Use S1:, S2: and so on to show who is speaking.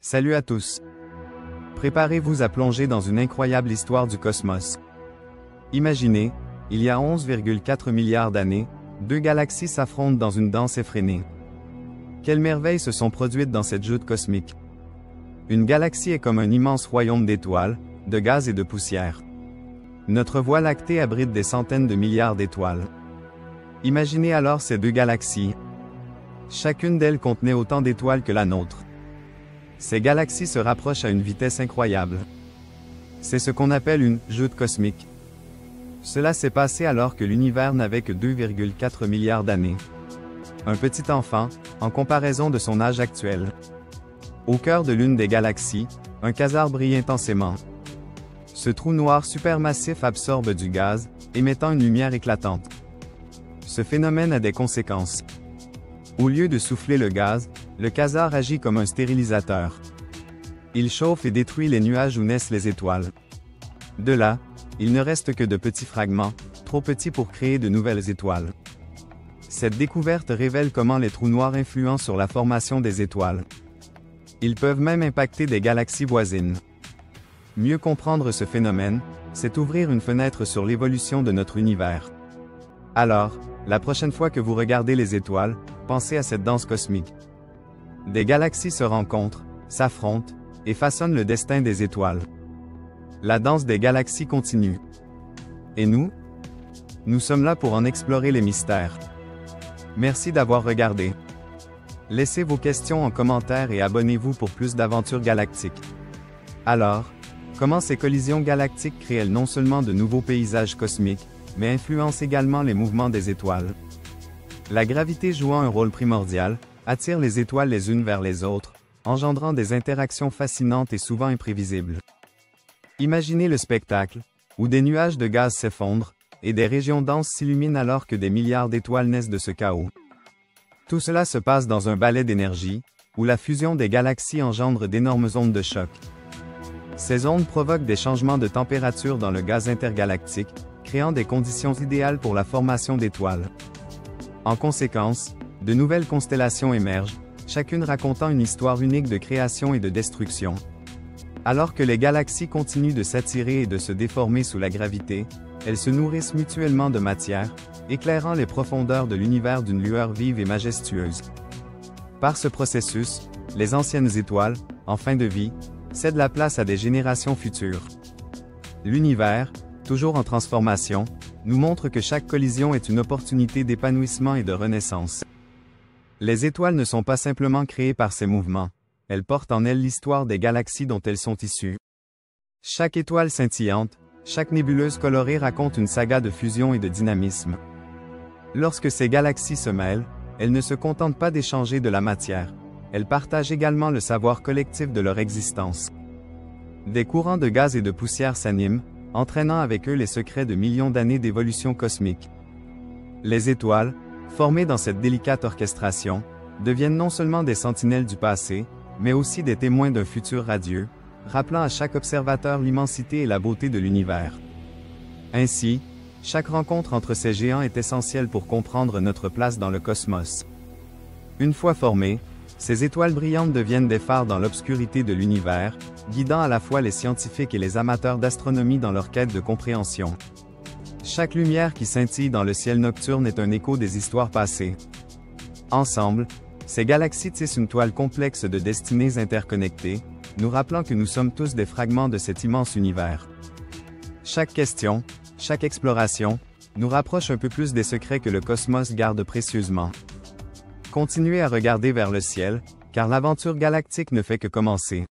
S1: Salut à tous. Préparez-vous à plonger dans une incroyable histoire du cosmos. Imaginez, il y a 11,4 milliards d'années, deux galaxies s'affrontent dans une danse effrénée. Quelles merveilles se sont produites dans cette joute cosmique? Une galaxie est comme un immense royaume d'étoiles, de gaz et de poussière. Notre Voie lactée abrite des centaines de milliards d'étoiles. Imaginez alors ces deux galaxies. Chacune d'elles contenait autant d'étoiles que la nôtre. Ces galaxies se rapprochent à une vitesse incroyable. C'est ce qu'on appelle une joute cosmique. Cela s'est passé alors que l'univers n'avait que 2,4 milliards d'années. Un petit enfant, en comparaison de son âge actuel. Au cœur de l'une des galaxies, un quasar brille intensément. Ce trou noir supermassif absorbe du gaz, émettant une lumière éclatante. Ce phénomène a des conséquences. Au lieu de souffler le gaz, le quasar agit comme un stérilisateur. Il chauffe et détruit les nuages où naissent les étoiles. De là, il ne reste que de petits fragments, trop petits pour créer de nouvelles étoiles. Cette découverte révèle comment les trous noirs influencent sur la formation des étoiles. Ils peuvent même impacter des galaxies voisines. Mieux comprendre ce phénomène, c'est ouvrir une fenêtre sur l'évolution de notre univers. Alors, la prochaine fois que vous regardez les étoiles, pensez à cette danse cosmique. Des galaxies se rencontrent, s'affrontent, et façonnent le destin des étoiles. La danse des galaxies continue. Et nous? Nous sommes là pour en explorer les mystères. Merci d'avoir regardé. Laissez vos questions en commentaire et abonnez-vous pour plus d'aventures galactiques. Alors, comment ces collisions galactiques créent-elles non seulement de nouveaux paysages cosmiques, mais influencent également les mouvements des étoiles? La gravité jouant un rôle primordial, attire les étoiles les unes vers les autres, engendrant des interactions fascinantes et souvent imprévisibles. Imaginez le spectacle, où des nuages de gaz s'effondrent, et des régions denses s'illuminent alors que des milliards d'étoiles naissent de ce chaos. Tout cela se passe dans un balai d'énergie, où la fusion des galaxies engendre d'énormes ondes de choc. Ces ondes provoquent des changements de température dans le gaz intergalactique, créant des conditions idéales pour la formation d'étoiles. En conséquence, de nouvelles constellations émergent, chacune racontant une histoire unique de création et de destruction. Alors que les galaxies continuent de s'attirer et de se déformer sous la gravité, elles se nourrissent mutuellement de matière, éclairant les profondeurs de l'univers d'une lueur vive et majestueuse. Par ce processus, les anciennes étoiles, en fin de vie, cèdent la place à des générations futures. L'univers, toujours en transformation, nous montre que chaque collision est une opportunité d'épanouissement et de renaissance. Les étoiles ne sont pas simplement créées par ces mouvements, elles portent en elles l'histoire des galaxies dont elles sont issues. Chaque étoile scintillante, chaque nébuleuse colorée raconte une saga de fusion et de dynamisme. Lorsque ces galaxies se mêlent, elles ne se contentent pas d'échanger de la matière, elles partagent également le savoir collectif de leur existence. Des courants de gaz et de poussière s'animent, entraînant avec eux les secrets de millions d'années d'évolution cosmique. Les étoiles, formées dans cette délicate orchestration, deviennent non seulement des sentinelles du passé, mais aussi des témoins d'un futur radieux, rappelant à chaque observateur l'immensité et la beauté de l'univers. Ainsi, chaque rencontre entre ces géants est essentielle pour comprendre notre place dans le cosmos. Une fois formées, ces étoiles brillantes deviennent des phares dans l'obscurité de l'univers, guidant à la fois les scientifiques et les amateurs d'astronomie dans leur quête de compréhension. Chaque lumière qui scintille dans le ciel nocturne est un écho des histoires passées. Ensemble, ces galaxies tissent une toile complexe de destinées interconnectées, nous rappelant que nous sommes tous des fragments de cet immense univers. Chaque question, chaque exploration, nous rapproche un peu plus des secrets que le cosmos garde précieusement. Continuez à regarder vers le ciel, car l'aventure galactique ne fait que commencer.